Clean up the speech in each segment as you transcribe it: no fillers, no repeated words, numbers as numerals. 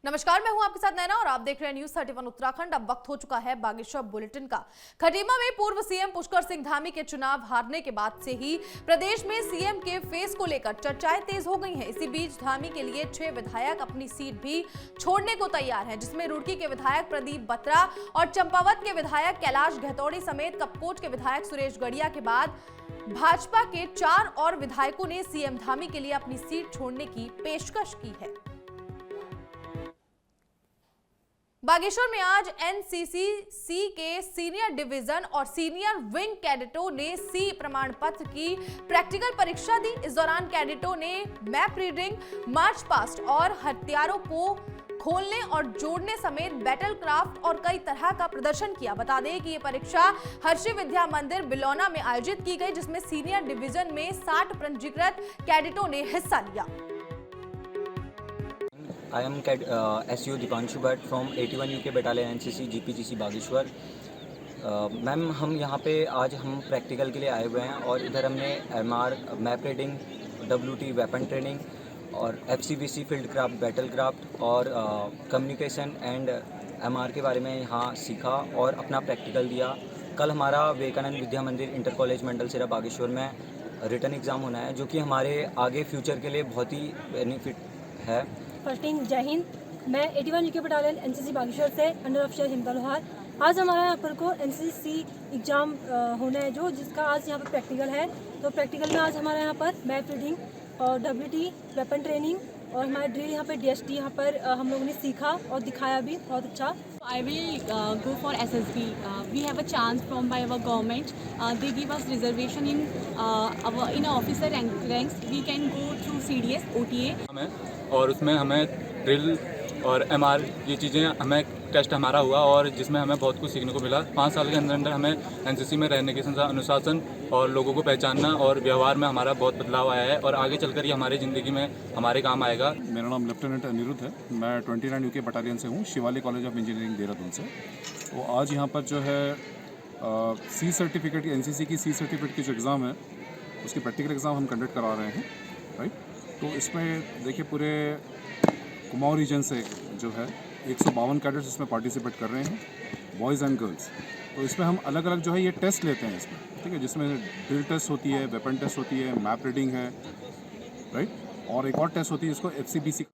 नमस्कार, मैं हूं आपके साथ नैना और आप देख रहे हैं न्यूज 31 उत्तराखंड। अब वक्त हो चुका है बागेश्वर बुलेटिन का। खटीमा में पूर्व सीएम पुष्कर सिंह धामी के चुनाव हारने के बाद से ही प्रदेश में सीएम के फेस को लेकर चर्चाएं तेज हो गई हैं। इसी बीच धामी के लिए 6 विधायक अपनी सीट भी छोड़ने को तैयार हैं, जिसमें रुड़की के विधायक प्रदीप बत्रा और चंपावत के विधायक कैलाश गहतौड़ी समेत कपकोट के विधायक सुरेश गड़िया के बाद भाजपा के 4 और विधायकों ने सीएम धामी के लिए अपनी सीट छोड़ने की पेशकश की है। बागेश्वर में आज एनसीसी के सीनियर डिवीजन और सीनियर विंग कैडेटों ने सी प्रमाण पत्र की प्रैक्टिकल परीक्षा दी। इस दौरान कैडेटों ने मैप रीडिंग, मार्च पास्ट और हथियारों को खोलने और जोड़ने समेत बैटल क्राफ्ट और कई तरह का प्रदर्शन किया। बता दें कि ये परीक्षा हर्षि विद्या मंदिर बिलौना में आयोजित की गई, जिसमें सीनियर डिवीजन में 60 पंजीकृत कैडेटों ने हिस्सा लिया। I am SU Dipanshu Bhatt from 81 UK Battalion NCC GPGC Bageshwar. Ma'am, हम यहाँ पे आज हम प्रैक्टिकल के लिए आए हुए हैं और इधर हमने MR map reading, WT weapon training और FCVC field craft, battle craft और कम्युनिकेशन एंड MR के बारे में यहाँ सीखा और अपना प्रैक्टिकल दिया। कल हमारा विवेकानंद विद्या मंदिर इंटर कॉलेज मंडल सिरा बागेश्वर में रिटर्न एग्ज़ाम होना है, जो कि हमारे आगे फ्यूचर के लिए बहुत ही बेनिफिट है। फर्स्टिंग जय हिंद। मैं 81 यूके बटालियन एनसीसी बागेश्वर से अंडर ऑफिसर हिमता लोहार। आज हमारा यहाँ पर को एनसीसी एग्ज़ाम होना है, जिसका आज यहाँ पर प्रैक्टिकल है। तो प्रैक्टिकल में आज हमारे यहाँ पर मैप रीडिंग और WT वेपन ट्रेनिंग और हमारे ड्रिल यहाँ पर DST यहाँ पर हम लोगों ने सीखा और दिखाया भी बहुत अच्छा। I will go for SSB. We have a chance from by our government. They give us reservation in in officer ranks. We can go through CDS, OTA. और उसमें हमें ड्रिल और MR ये चीज़ें हमें टेस्ट हमारा हुआ और जिसमें हमें बहुत कुछ सीखने को मिला। 5 साल के अंदर हमें NCC में रहने के अनुशासन और लोगों को पहचानना और व्यवहार में हमारा बहुत बदलाव आया है और आगे चलकर ये हमारी ज़िंदगी में हमारे काम आएगा। मेरा नाम लेफ्टिनेंट अनिरुद्ध है। मैं 29 यूके बटालियन से हूँ, Shivalik college of engineering Dehradun से। तो आज यहाँ पर जो है C सर्टिफिकेट की NCC की C सर्टिफिकेट की जो एग्ज़ाम है उसकी प्रैक्टिकल एग्ज़ाम हम कंडक्ट करा रहे हैं, राइट। तो इसमें देखिए पूरे कुमाऊं रीजन से जो है 152 कैडेट्स इसमें पार्टिसिपेट कर रहे हैं, बॉयज़ एंड गर्ल्स। तो इसमें हम अलग अलग जो है ये टेस्ट लेते हैं इसमें, ठीक है, जिसमें ड्रिल टेस्ट होती है, वेपन टेस्ट होती है, मैप रीडिंग है, राइट, और एक और टेस्ट होती है जिसको FCBC।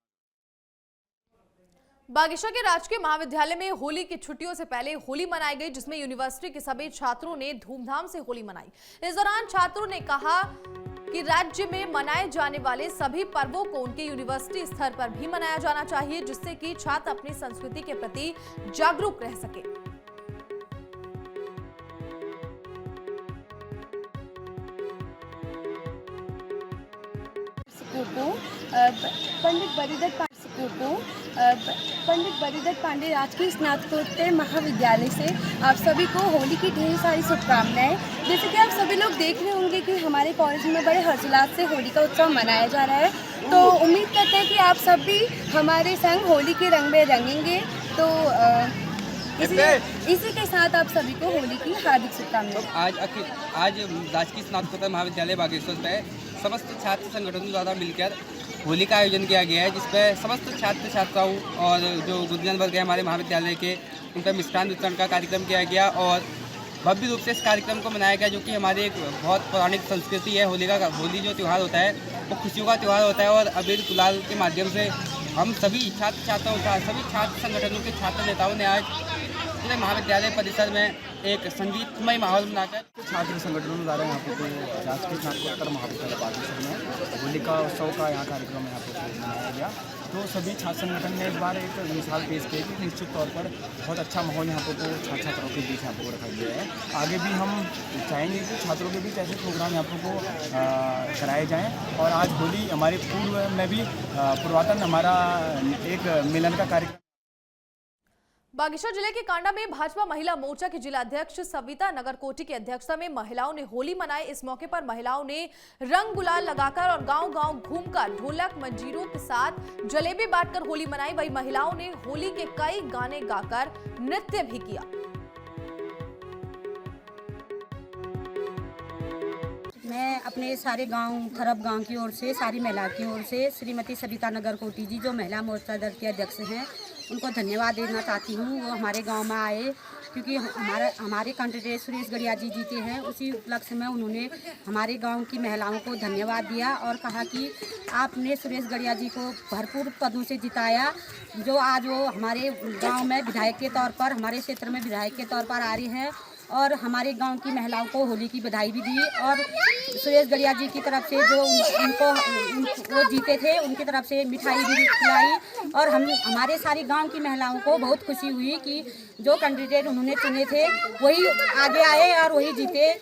बागेश्वर के राजकीय महाविद्यालय में होली की छुट्टियों से पहले होली मनाई गई, जिसमें यूनिवर्सिटी के सभी छात्रों ने धूमधाम से होली मनाई। इस दौरान छात्रों ने कहा कि राज्य में मनाए जाने वाले सभी पर्वों को उनके यूनिवर्सिटी स्तर पर भी मनाया जाना चाहिए, जिससे कि छात्र अपनी संस्कृति के प्रति जागरूक रह सके। पंडित बरिदत्त पांडे राजकीय स्नातकोत्तर महाविद्यालय से आप सभी को होली की ढेर सारी शुभकामनाएं। जैसे कि आप सभी लोग देख रहे होंगे कि हमारे कॉलेज में बड़े हर्षोल्लास से होली का उत्सव मनाया जा रहा है। तो उम्मीद करते हैं कि आप सब भी हमारे संग होली के रंग में रंगेंगे। तो इसी के साथ आप सभी को होली की हार्दिक शुभकामनाएं। आज राजकीय स्नातकोत्तर महाविद्यालय बागेश्वर में समस्त छात्र संगठनों द्वारा मिलकर होली का आयोजन किया गया है, जिसपे समस्त छात्र छात्राओं और जो गुरुजन वर्ग है हमारे महाविद्यालय के, उन पर मिष्ठान वितरण का कार्यक्रम किया गया और भव्य रूप से इस कार्यक्रम को मनाया गया, जो कि हमारी एक बहुत पौराणिक संस्कृति है। होली जो त्यौहार होता है वो खुशियों का त्यौहार होता है और अबीर गुलाल के माध्यम से हम सभी छात्र संगठनों के छात्र नेताओं ने आज पूरे महाविद्यालय परिसर में एक संगीतमय माहौल बनाकर छात्र संगठनों द्वारा यहाँ पे राजकीय स्नातकोत्तर महाविद्यालय बागेश्वर में होली का उत्सव का यहाँ कार्यक्रम यहाँ पे मनाया गया। तो सभी छात्र संगठन ने इस बार एक मिसाल पेश की कि निश्चित तौर पर बहुत अच्छा माहौल यहाँ पर छात्र छात्राओं के बीच यहाँ पर रखा गया है। आगे भी हम चाहेंगे कि छात्रों के बीच ऐसे प्रोग्राम यहाँ पर कराए जाएँ और आज होली हमारे पूर्व में भी पुरातन हमारा एक मिलन का कार्यक्रम। बागेश्वर जिले के कांडा में भाजपा महिला मोर्चा की जिला अध्यक्ष सविता नगरकोटी की अध्यक्षता में महिलाओं ने होली मनाई। इस मौके पर महिलाओं ने रंग गुलाल लगाकर और गांव-गांव घूमकर ढोलक मंजीरों के साथ जलेबी बांटकर होली मनाई। वहीं महिलाओं ने होली के कई गाने गाकर नृत्य भी किया। मैं अपने सारे गांव थरप गांव की ओर से, सारी महिला की ओर से श्रीमती सविता नगरकोटी जी जो महिला मोर्चा दल के अध्यक्ष हैं, उनको धन्यवाद देना चाहती हूँ। वो हमारे गांव में आए क्योंकि हमारे कैंडिडेट सुरेश गड़िया जी जीते हैं। उसी उपलक्ष्य में उन्होंने हमारे गांव की महिलाओं को धन्यवाद दिया और कहा कि आपने सुरेश गड़िया जी को भरपूर पदों से जिताया, जो आज वो हमारे गांव में विधायक के तौर पर, हमारे क्षेत्र में विधायक के तौर पर आ रहे हैं। और हमारे गांव की महिलाओं को होली की बधाई भी दी और सुरेश गड़िया जी की तरफ से जो वो जीते थे उनकी तरफ से मिठाई भी खिलाई। और हमारे सारी गांव की महिलाओं को बहुत खुशी हुई कि जो कैंडिडेट उन्होंने चुने थे वही आगे आए और वही जीते।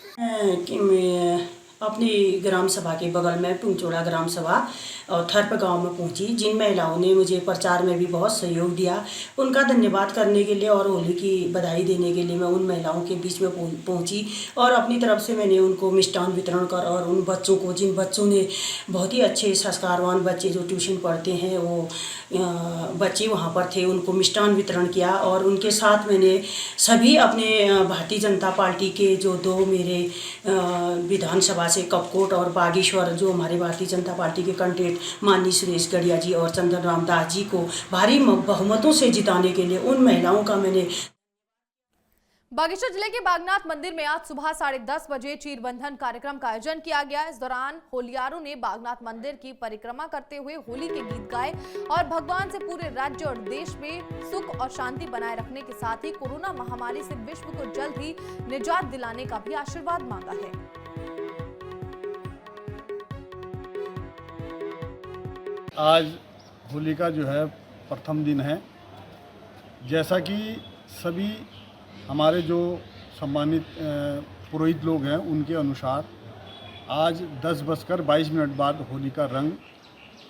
कि मैं अपनी ग्राम सभा के बगल में टुंगचोड़ा ग्राम सभा और थरप गांव में पहुंची, जिन महिलाओं ने मुझे प्रचार में भी बहुत सहयोग दिया, उनका धन्यवाद करने के लिए और होली की बधाई देने के लिए मैं उन महिलाओं के बीच में पहुंची और अपनी तरफ से मैंने उनको मिष्ठान वितरण कर और उन बच्चों को, जिन बच्चों ने बहुत ही अच्छे संस्कारवान बच्चे जो ट्यूशन पढ़ते हैं वो बच्चे वहाँ पर थे, उनको मिष्ठान वितरण किया। और उनके साथ मैंने सभी अपने भारतीय जनता पार्टी के जो दो मेरे विधानसभा से कपकोट और बागेश्वर जो हमारे भारतीय जनता पार्टी के कैंडिडेट माननीय सुरेश गड़िया जी और चंदन राम दास जी को भारी बहुमतों से जिताने के लिए उन महिलाओं का मैंने। बागेश्वर जिले के बागनाथ मंदिर में आज सुबह 10:30 बजे चीरबंधन कार्यक्रम का आयोजन किया गया। इस दौरान होलियारों ने बागनाथ मंदिर की परिक्रमा करते हुए होली के गीत गाए और भगवान से पूरे राज्य और देश में सुख और शांति बनाए रखने के साथ ही कोरोना महामारी से विश्व को जल्द ही निजात दिलाने का भी आशीर्वाद मांगा है। आज होली का जो है प्रथम दिन है। जैसा कि सभी हमारे जो सम्मानित पुरोहित लोग हैं उनके अनुसार आज 10:22 बाद होली का रंग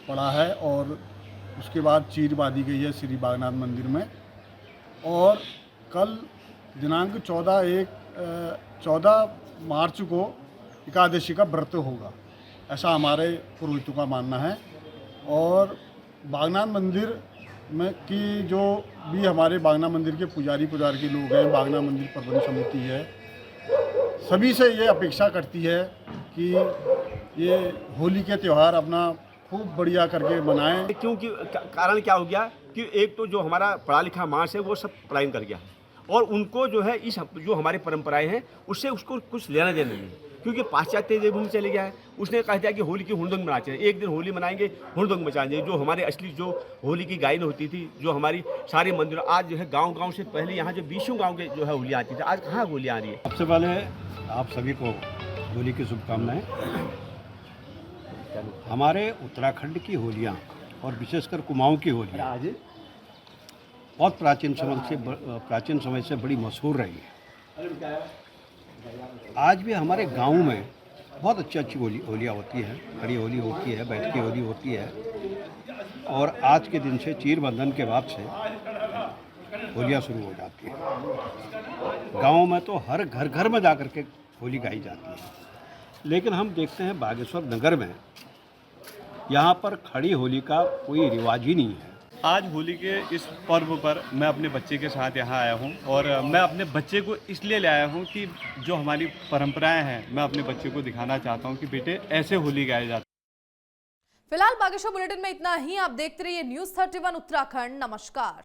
पड़ा है और उसके बाद चीर बांधी गई है श्री बागनाथ मंदिर में। और कल दिनांक 14 मार्च को एकादशी का व्रत होगा, ऐसा हमारे पुरोहितों का मानना है। और बागनाथ मंदिर में की जो भी हमारे बागनाथ मंदिर के पुजारी के लोग हैं, बागनाथ मंदिर प्रबंध समिति है, सभी से ये अपेक्षा करती है कि ये होली के त्यौहार अपना खूब बढ़िया करके मनाएं। क्योंकि कारण क्या हो गया कि एक तो जो हमारा पढ़ा लिखा मास है वो सब पलायन कर गया और उनको जो है इस जो हमारी परंपराएं हैं उससे उसको कुछ लेना देना नहीं, क्योंकि पाश्चात्य देवभूमि में चले गया है। उसने कहा था कि होली की हुड़दंग मनाना चाहिए, एक दिन होली मनाएंगे हुड़दंग मचाएंगे। जो हमारे असली जो होली की गायन होती थी, जो हमारी सारे मंदिर, आज जो है गांव से पहले यहाँ जो 20 गाँव के जो है होली आती थी, आज कहाँ होली आ रही है। सबसे पहले आप सभी को होली की शुभकामनाएं। हमारे उत्तराखंड की होलियाँ और विशेषकर कुमाऊँ की होलियाँ आज बहुत प्राचीन समय से बड़ी मशहूर रही है। आज भी हमारे गाँव में बहुत अच्छी होलियाँ होती हैं, खड़ी होली होती है, बैठकी होली होती है। और आज के दिन से चीरबंधन के बाद से होलियाँ शुरू हो जाती हैं। गाँव में तो हर घर में जाकर के होली गाई जाती है। लेकिन हम देखते हैं बागेश्वर नगर में यहाँ पर खड़ी होली का कोई रिवाज ही नहीं है। आज होली के इस पर्व पर मैं अपने बच्चे के साथ यहाँ आया हूँ और मैं अपने बच्चे को इसलिए ले आया हूँ कि जो हमारी परंपराएं हैं मैं अपने बच्चे को दिखाना चाहता हूँ कि बेटे ऐसे होली गाए जाते। फिलहाल बागेश्वर बुलेटिन में इतना ही। आप देखते रहिए न्यूज़ 31 उत्तराखंड। नमस्कार।